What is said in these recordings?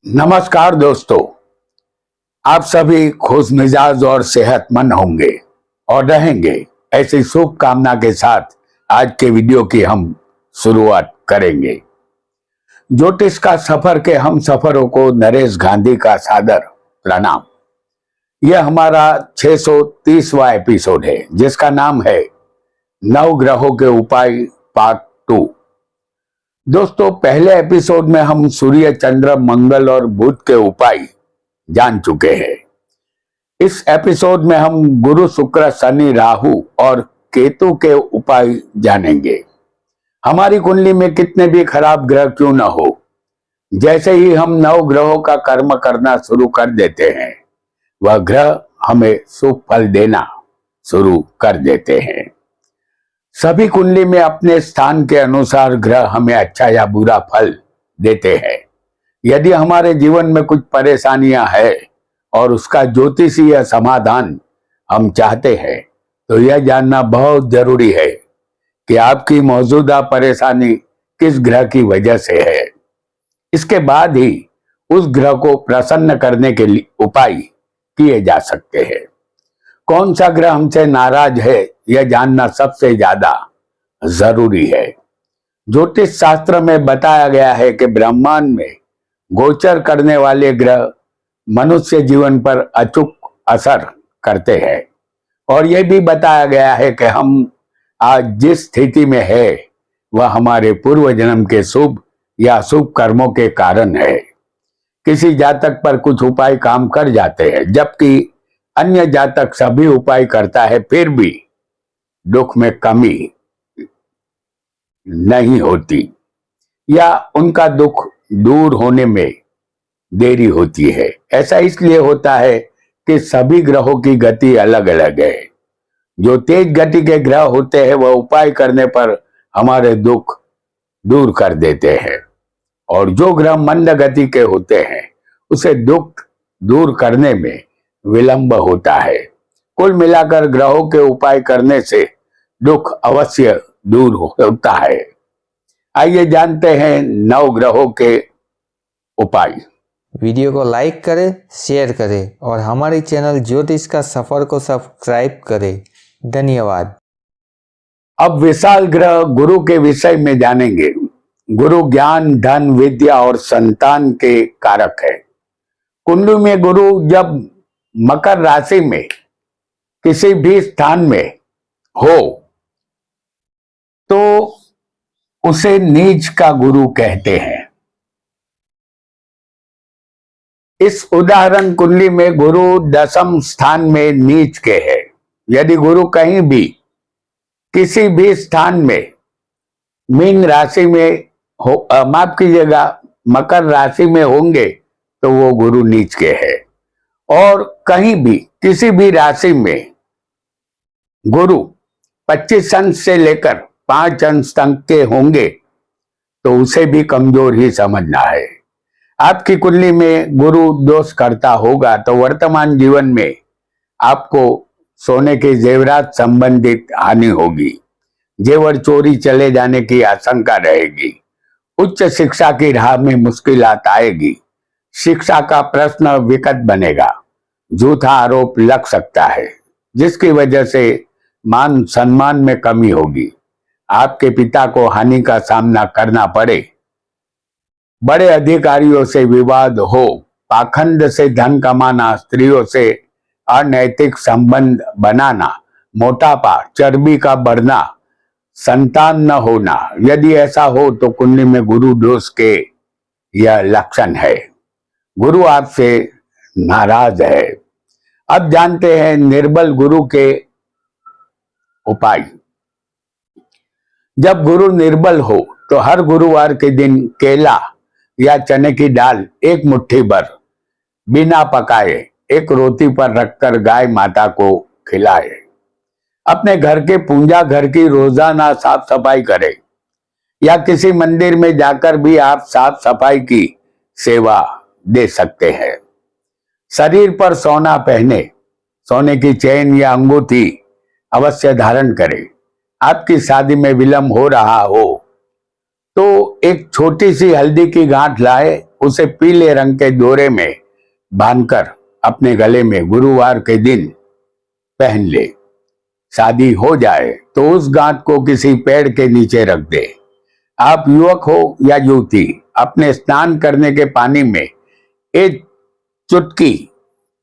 नमस्कार दोस्तों, आप सभी खुश मिजाज और सेहतमंद होंगे और रहेंगे, ऐसी शुभकामना के साथ आज के वीडियो की हम शुरुआत करेंगे। ज्योतिष का सफर के हम सफरों को नरेश गांधी का सादर प्रणाम। यह हमारा 630वां एपिसोड है, जिसका नाम है नवग्रहों के उपाय पार्ट 2। दोस्तों, पहले एपिसोड में हम सूर्य, चंद्र, मंगल और बुध के उपाय जान चुके हैं। इस एपिसोड में हम गुरु, शुक्र, शनि, राहु और केतु के उपाय जानेंगे। हमारी कुंडली में कितने भी खराब ग्रह क्यों न हो, जैसे ही हम नव ग्रहों का कर्म करना शुरू कर देते हैं, वह ग्रह हमें शुभ फल देना शुरू कर देते हैं। सभी कुंडली में अपने स्थान के अनुसार ग्रह हमें अच्छा या बुरा फल देते हैं। यदि हमारे जीवन में कुछ परेशानियां हैं और उसका ज्योतिषीय समाधान हम चाहते हैं, तो यह जानना बहुत जरूरी है कि आपकी मौजूदा परेशानी किस ग्रह की वजह से है। इसके बाद ही उस ग्रह को प्रसन्न करने के लिए उपाय किए जा सकते हैं। कौन सा ग्रह हमसे नाराज है, यह जानना सबसे ज्यादा जरूरी है। ज्योतिष शास्त्र में बताया गया है कि ब्रह्मांड में गोचर करने वाले ग्रह मनुष्य जीवन पर अचूक असर करते हैं, और यह भी बताया गया है कि हम आज जिस स्थिति में है, वह हमारे पूर्व जन्म के शुभ या अशुभ कर्मों के कारण है। किसी जातक पर कुछ उपाय काम कर जाते हैं, जबकि अन्य जातक सभी उपाय करता है, फिर भी दुख में कमी नहीं होती या उनका दुख दूर होने में देरी होती है। ऐसा इसलिए होता है कि सभी ग्रहों की गति अलग अलग है। जो तेज गति के ग्रह होते हैं, वह उपाय करने पर हमारे दुख दूर कर देते हैं, और जो ग्रह मंद गति के होते हैं, उसे दुख दूर करने में विलंब होता है। कुल मिलाकर ग्रहों के उपाय करने से दुख अवश्य दूर होता है। आइए जानते हैं नव ग्रहों के उपाय। वीडियो को लाइक करें, शेयर करें और हमारे चैनल ज्योतिष का सफर को सब्सक्राइब करें। धन्यवाद। अब विशाल ग्रह गुरु के विषय में जानेंगे। गुरु ज्ञान, धन, विद्या और संतान के कारक है। कुंडली में गुरु जब मकर राशि में किसी भी स्थान में हो, तो उसे नीच का गुरु कहते हैं। इस उदाहरण कुंडली में गुरु 10वें स्थान में नीच के है। यदि गुरु कहीं भी किसी भी स्थान में मीन राशि में हो, माफ कीजिएगा, मकर राशि में होंगे, तो वो गुरु नीच के है। और कहीं भी किसी भी राशि में गुरु 25 अंश से लेकर 5 अंश तक के होंगे, तो उसे भी कमजोर ही समझना है। आपकी कुंडली में गुरु दोष करता होगा, तो वर्तमान जीवन में आपको सोने के जेवरात संबंधित हानि होगी। जेवर चोरी चले जाने की आशंका रहेगी। उच्च शिक्षा की राह में मुश्किलात आएगी। शिक्षा का प्रश्न विकट बनेगा। झूठा आरोप लग सकता है, जिसकी वजह से मान सम्मान में कमी होगी। आपके पिता को हानि का सामना करना पड़े। बड़े अधिकारियों से विवाद हो। पाखंड से धन कमाना, स्त्रियों से अनैतिक संबंध बनाना, मोटापा, चर्बी का बढ़ना, संतान न होना, यदि ऐसा हो तो कुंडली में गुरु दोष के यह लक्षण है। गुरु आपसे नाराज है। अब जानते हैं निर्बल गुरु के उपाय। जब गुरु निर्बल हो, तो हर गुरुवार के दिन केला या चने की दाल एक मुट्ठी भर बिना पकाए एक रोटी पर रखकर गाय माता को खिलाए। अपने घर के पूजा घर की रोजाना साफ सफाई करें, या किसी मंदिर में जाकर भी आप साफ सफाई की सेवा दे सकते हैं। शरीर पर सोना पहने, सोने की चेन या अंगूठी अवश्य धारण करें। आपकी शादी में विलंब हो रहा हो, तो एक छोटी सी हल्दी की गांठ लाए उसे पीले रंग के डोरे में बांधकर अपने गले में गुरुवार के दिन पहन ले। शादी हो जाए तो उस गांठ को किसी पेड़ के नीचे रख दे। आप युवक हो या युवती, अपने स्नान करने के पानी में एक चुटकी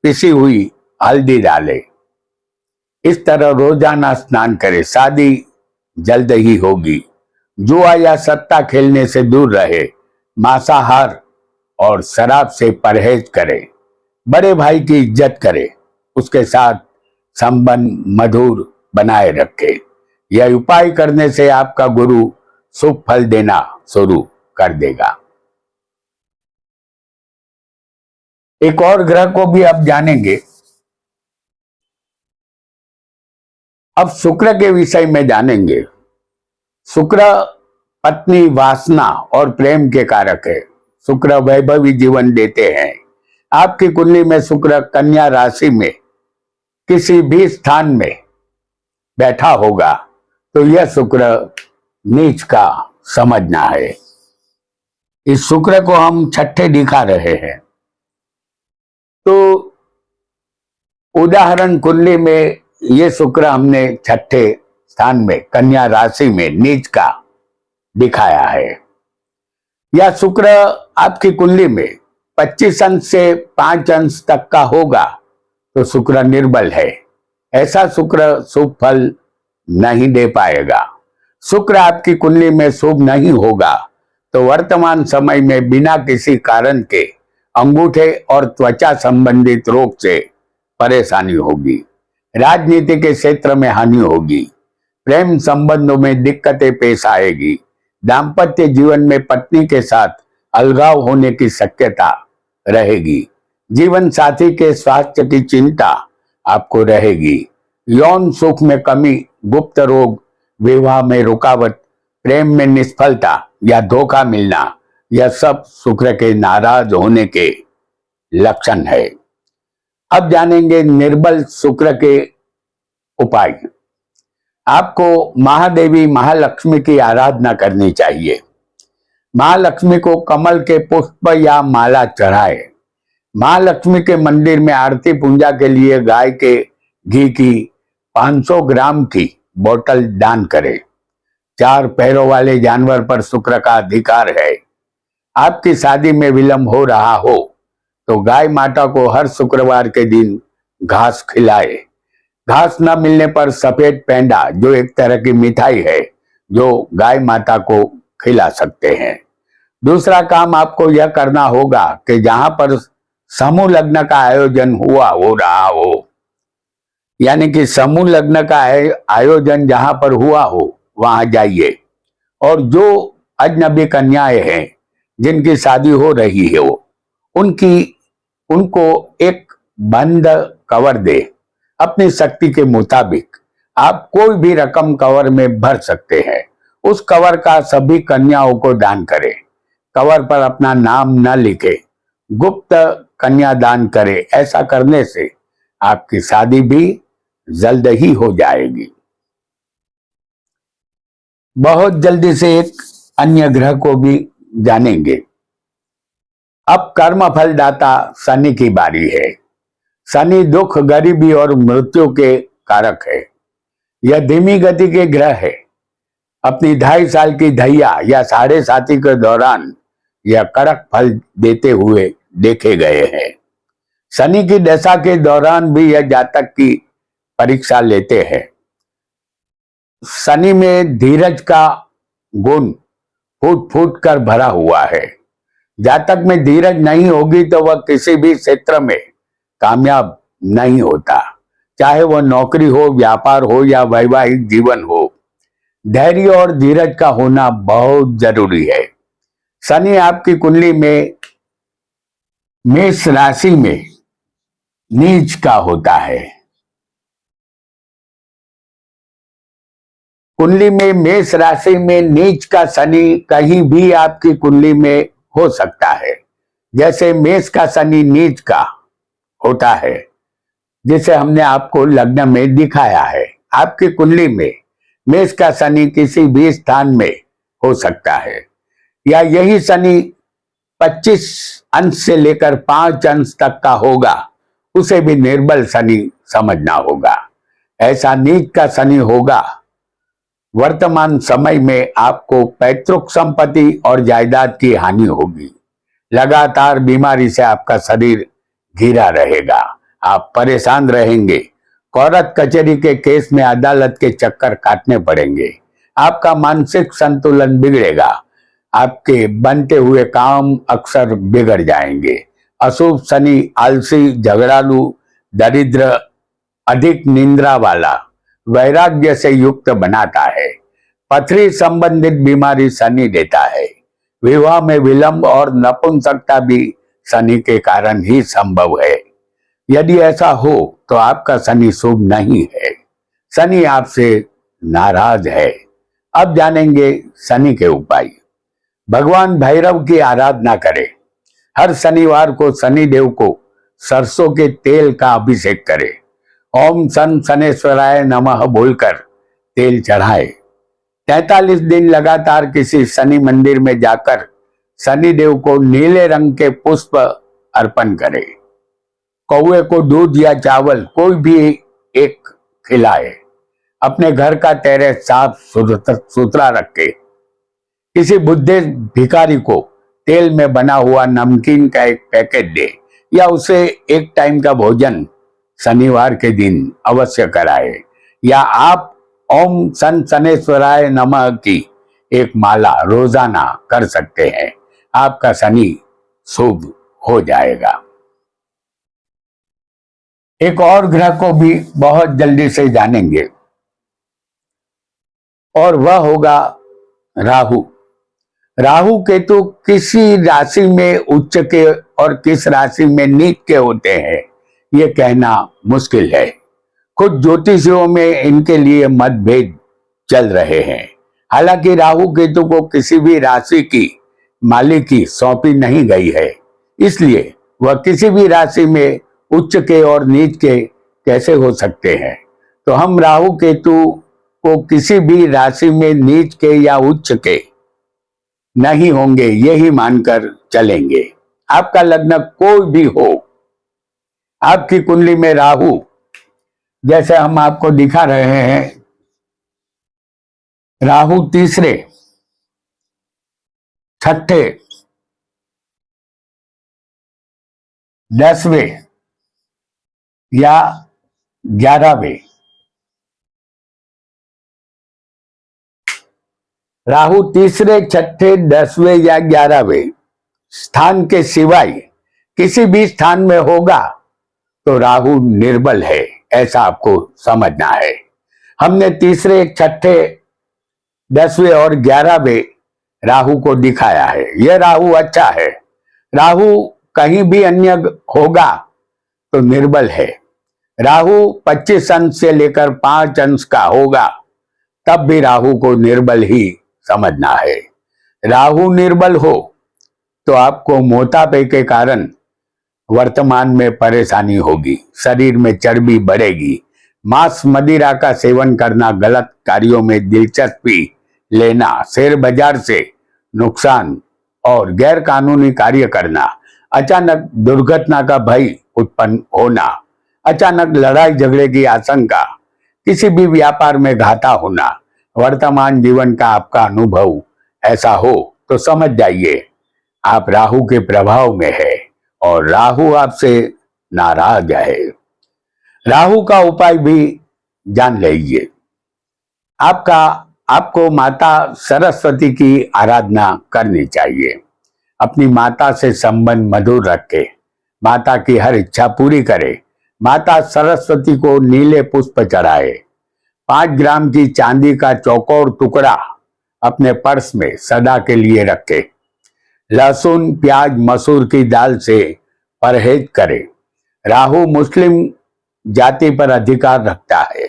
पिसी हुई हल्दी डाले। इस तरह रोजाना स्नान करे। शादी जल्द ही होगी। जुआ या सट्टा खेलने से दूर रहे। मांसाहार और शराब से परहेज करे। बड़े भाई की इज्जत करे। उसके साथ संबंध मधुर बनाए रखे। यह उपाय करने से आपका गुरु शुभ फल देना शुरू कर देगा। एक और ग्रह को भी अब जानेंगे। अब शुक्र के विषय में जानेंगे। शुक्र पत्नी, वासना और प्रेम के कारक है। शुक्र वैभवी जीवन देते हैं। आपकी कुंडली में शुक्र कन्या राशि में किसी भी स्थान में बैठा होगा तो यह शुक्र नीच का समझना है। इस शुक्र को हम छठे दिखा रहे हैं। तो उदाहरण कुंडली में ये शुक्र हमने छठे स्थान में कन्या राशि में नीच का दिखाया है। यह शुक्र आपकी कुंडली में 25 अंश से 5 अंश तक का होगा तो शुक्र निर्बल है। ऐसा शुक्र शुभ फल नहीं दे पाएगा। शुक्र आपकी कुंडली में शुभ नहीं होगा तो वर्तमान समय में बिना किसी कारण के अंगूठे और त्वचा संबंधित रोग से परेशानी होगी। राजनीति के क्षेत्र में हानि होगी। प्रेम संबंधों में दिक्कतें पेश आएगी। दाम्पत्य जीवन में पत्नी के साथ अलगाव होने की शक्यता रहेगी। जीवन साथी के स्वास्थ्य की चिंता आपको रहेगी। यौन सुख में कमी, गुप्त रोग, विवाह में रुकावट, प्रेम में निष्फलता या धोखा मिलना, यह सब शुक्र के नाराज होने के लक्षण है। अब जानेंगे निर्बल शुक्र के उपाय। आपको महादेवी महालक्ष्मी की आराधना करनी चाहिए। महालक्ष्मी को कमल के पुष्प या माला चढ़ाए। महालक्ष्मी के मंदिर में आरती पूजा के लिए गाय के घी की 500 ग्राम की बोतल दान करें। 4 पैरों वाले जानवर पर शुक्र का अधिकार है। आपकी शादी में विलंब हो रहा हो तो गाय माता को हर शुक्रवार के दिन घास खिलाए। घास न मिलने पर सफेद पेंडा, जो एक तरह की मिठाई है, जो गाय माता को खिला सकते हैं। दूसरा काम आपको यह करना होगा कि जहां पर समूह लग्न का आयोजन हो रहा हो, यानी कि समूह लग्न का आयोजन जहां पर हुआ हो वहां जाइए और जो अजनबी कन्याएं हैं जिनकी शादी हो रही है उनको एक बंद कवर दे। अपनी शक्ति के मुताबिक आप कोई भी रकम कवर में भर सकते हैं। उस कवर का सभी कन्याओं को दान करें। कवर पर अपना नाम न लिखे, गुप्त कन्या दान करें। ऐसा करने से आपकी शादी भी जल्द ही हो जाएगी। बहुत जल्दी से एक अन्य ग्रह को भी जानेंगे। अब कर्म फलदाता शनि की बारी है। शनि दुख, गरीबी और मृत्यु के कारक है। यह धीमी गति के ग्रह है। अपनी 2.5 साल की धैया या 7.5 के दौरान यह कड़क फल देते हुए देखे गए हैं। शनि की दशा के दौरान भी यह जातक की परीक्षा लेते हैं। शनि में धीरज का गुण फूट फूट कर भरा हुआ है। जातक में धीरज नहीं होगी तो वह किसी भी क्षेत्र में कामयाब नहीं होता, चाहे वह नौकरी हो, व्यापार हो या वैवाहिक जीवन हो। धैर्य और धीरज का होना बहुत जरूरी है। शनि आपकी कुंडली में मेष राशि में नीच का होता है। कुंडली में मेष राशि में नीच का शनि कहीं भी आपकी कुंडली में हो सकता है। जैसे मेष का शनि नीच का होता है, जिसे हमने आपको लग्न में दिखाया है। आपकी कुंडली में मेष का शनि किसी भी स्थान में हो सकता है, या यही शनि 25 अंश से लेकर 5 अंश तक का होगा, उसे भी निर्बल शनि समझना होगा। ऐसा नीच का शनि होगा। वर्तमान समय में आपको पैतृक संपत्ति और जायदाद की हानि होगी। लगातार बीमारी से आपका शरीर घिरा रहेगा, आप परेशान रहेंगे। कोर्ट कचहरी के केस में अदालत के चक्कर काटने पड़ेंगे। आपका मानसिक संतुलन बिगड़ेगा। आपके बनते हुए काम अक्सर बिगड़ जाएंगे। अशुभ शनि आलसी, झगड़ालू, दरिद्र, अधिक निंद्रा वाला, वैराग्य से युक्त बनाता है। पथरी संबंधित बीमारी शनि देता है। विवाह में विलंब और नपुंसकता भी शनि के कारण ही संभव है। यदि ऐसा हो तो आपका शनि शुभ नहीं है, शनि आपसे नाराज है। अब जानेंगे शनि के उपाय। भगवान भैरव की आराधना करें। हर शनिवार को शनि देव को सरसों के तेल का अभिषेक करें। ओम शन शनेश्वराय नमः बोलकर तेल चढ़ाए। 43 दिन लगातार किसी शनि मंदिर में जाकर शनि देव को नीले रंग के पुष्प अर्पण करें। कौवे को दूध या चावल कोई भी एक खिलाए। अपने घर का टेरेस साफ सुथरा रखे। किसी बुद्धे भिखारी को तेल में बना हुआ नमकीन का एक पैकेट दे या उसे एक टाइम का भोजन शनिवार के दिन अवश्य कराए। या आप ओम शन शनेश्वराय नमः की एक माला रोजाना कर सकते हैं। आपका शनि शुभ हो जाएगा। एक और ग्रह को भी बहुत जल्दी से जानेंगे और वह होगा राहु। राहु केतु किसी राशि में उच्च के और किस राशि में नीच के होते हैं, ये कहना मुश्किल है। कुछ ज्योतिषियों में इनके लिए मतभेद चल रहे हैं। हालांकि राहु केतु को किसी भी राशि की मालिकी सौंपी नहीं गई है, इसलिए वह किसी भी राशि में उच्च के और नीच के कैसे हो सकते हैं। तो हम राहु केतु को किसी भी राशि में नीच के या उच्च के नहीं होंगे, यही मानकर चलेंगे। आपका लग्न कोई भी हो, आपकी कुंडली में राहु जैसे हम आपको दिखा रहे हैं, राहु तीसरे, छठे, 10वें या 11वें, राहु तीसरे, छठे, 10वें या 11वें स्थान के सिवाय किसी भी स्थान में होगा तो राहु निर्बल है, ऐसा आपको समझना है। हमने तीसरे, छठे, 10वें और 11वें राहु को दिखाया है। यह राहु अच्छा है। राहु कहीं भी अन्य होगा तो निर्बल है। राहु 25 अंश से लेकर 5 अंश का होगा तब भी राहु को निर्बल ही समझना है। राहु निर्बल हो तो आपको मोटापे के कारण वर्तमान में परेशानी होगी, शरीर में चर्बी बढ़ेगी। मांस मदिरा का सेवन करना, गलत कार्यों में दिलचस्पी लेना, शेयर बाजार से नुकसान और गैर कानूनी कार्य करना, अचानक दुर्घटना का भय उत्पन्न होना, अचानक लड़ाई झगड़े की आशंका, किसी भी व्यापार में घाटा होना, वर्तमान जीवन का आपका अनुभव ऐसा हो तो समझ जाइए आप राहु के प्रभाव में है और राहु आपसे नाराज है। राहु का उपाय भी जान लीजिए। आपको माता सरस्वती की आराधना करनी चाहिए। अपनी माता से संबंध मधुर रखे, माता की हर इच्छा पूरी करे। माता सरस्वती को नीले पुष्प चढ़ाए। 5 ग्राम की चांदी का चौकोर टुकड़ा अपने पर्स में सदा के लिए रखे। लहसुन, प्याज, मसूर की दाल से परहेज करे। राहु मुस्लिम जाति पर अधिकार रखता है।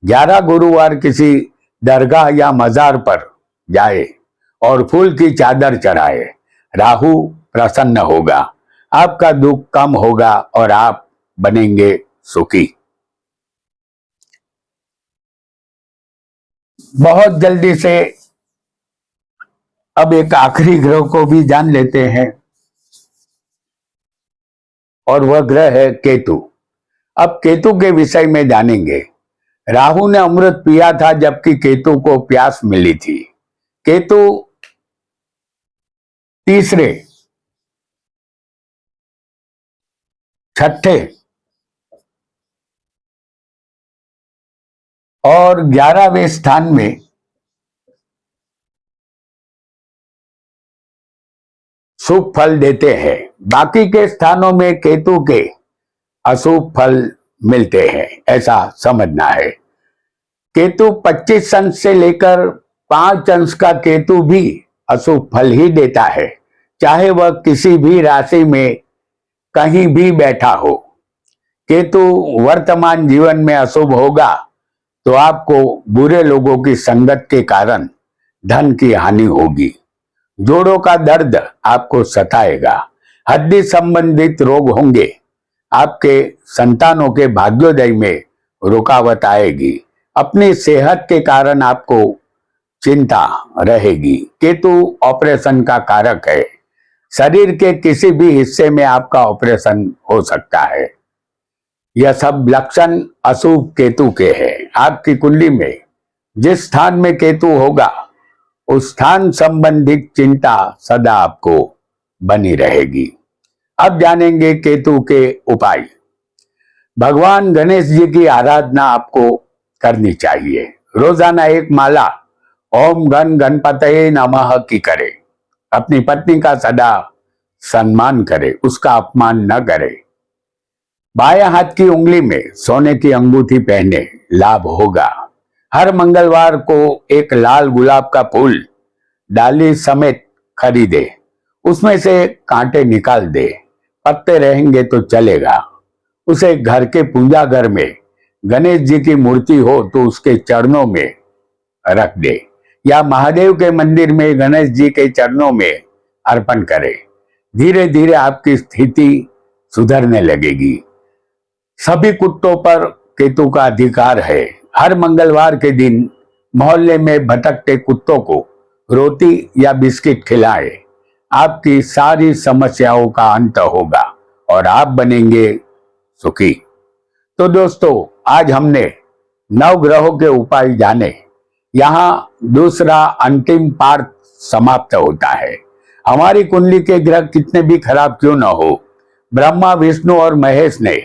11 गुरुवार किसी दरगाह या मजार पर जाए और फूल की चादर चढ़ाए। राहु प्रसन्न होगा, आपका दुख कम होगा और आप बनेंगे सुखी। बहुत जल्दी से अब एक आखिरी ग्रह को भी जान लेते हैं। और वह ग्रह है केतु। अब केतु के विषय में जानेंगे। राहु ने अमृत पिया था जबकि केतु को प्यास मिली थी। केतु तीसरे, छठे और 11वें स्थान में शुभ फल देते हैं। बाकी के स्थानों में केतु के अशुभ फल मिलते हैं, ऐसा समझना है। केतु 25 अंश से लेकर 5 अंश का केतु भी अशुभ फल ही देता है, चाहे वह किसी भी राशि में कहीं भी बैठा हो। केतु वर्तमान जीवन में अशुभ होगा तो आपको बुरे लोगों की संगत के कारण धन की हानि होगी। जोड़ों का दर्द आपको सताएगा। हड्डी संबंधित रोग होंगे। आपके संतानों के भाग्योदय में रुकावट आएगी। अपनी सेहत के कारण आपको चिंता रहेगी। केतु ऑपरेशन का कारक है। शरीर के किसी भी हिस्से में आपका ऑपरेशन हो सकता है। यह सब लक्षण अशुभ केतु के हैं। आपकी कुंडली में जिस स्थान में केतु होगा उस स्थान संबंधित चिंता सदा आपको बनी रहेगी। अब जानेंगे केतु के उपाय। भगवान गणेश जी की आराधना आपको करनी चाहिए। रोजाना एक माला ओम गण गणपतये नमः की करे। अपनी पत्नी का सदा सम्मान करे, उसका अपमान न करे। बाएं हाथ की उंगली में सोने की अंगूठी पहने, लाभ होगा। हर मंगलवार को एक लाल गुलाब का फूल डाली समेत खरीदे, उसमें से कांटे निकाल दे। पत्ते रहेंगे तो चलेगा। उसे घर के पूजा घर में गणेश जी की मूर्ति हो तो उसके चरणों में रख दे, या महादेव के मंदिर में गणेश जी के चरणों में अर्पण करे। धीरे धीरे आपकी स्थिति सुधरने लगेगी। सभी कुत्तों पर केतु का अधिकार है। हर मंगलवार के दिन मोहल्ले में भटकते कुत्तों को रोटी या बिस्किट खिलाएं। आपकी सारी समस्याओं का अंत होगा और आप बनेंगे सुखी। तो दोस्तों, आज हमने 9 ग्रहों के उपाय जाने। यहाँ दूसरा अंतिम पार्ट समाप्त होता है। हमारी कुंडली के ग्रह कितने भी खराब क्यों न हो, ब्रह्मा विष्णु और महेश ने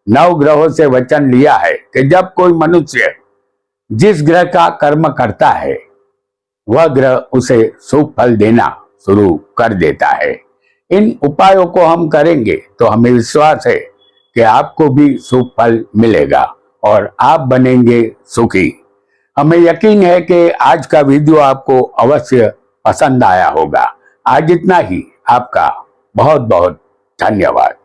9 ग्रहों से वचन लिया है कि जब कोई मनुष्य जिस ग्रह का कर्म करता है वह ग्रह उसे शुभ फल देना शुरू कर देता है। इन उपायों को हम करेंगे तो हमें विश्वास है कि आपको भी शुभ फल मिलेगा और आप बनेंगे सुखी। हमें यकीन है कि आज का वीडियो आपको अवश्य पसंद आया होगा। आज इतना ही। आपका बहुत बहुत धन्यवाद।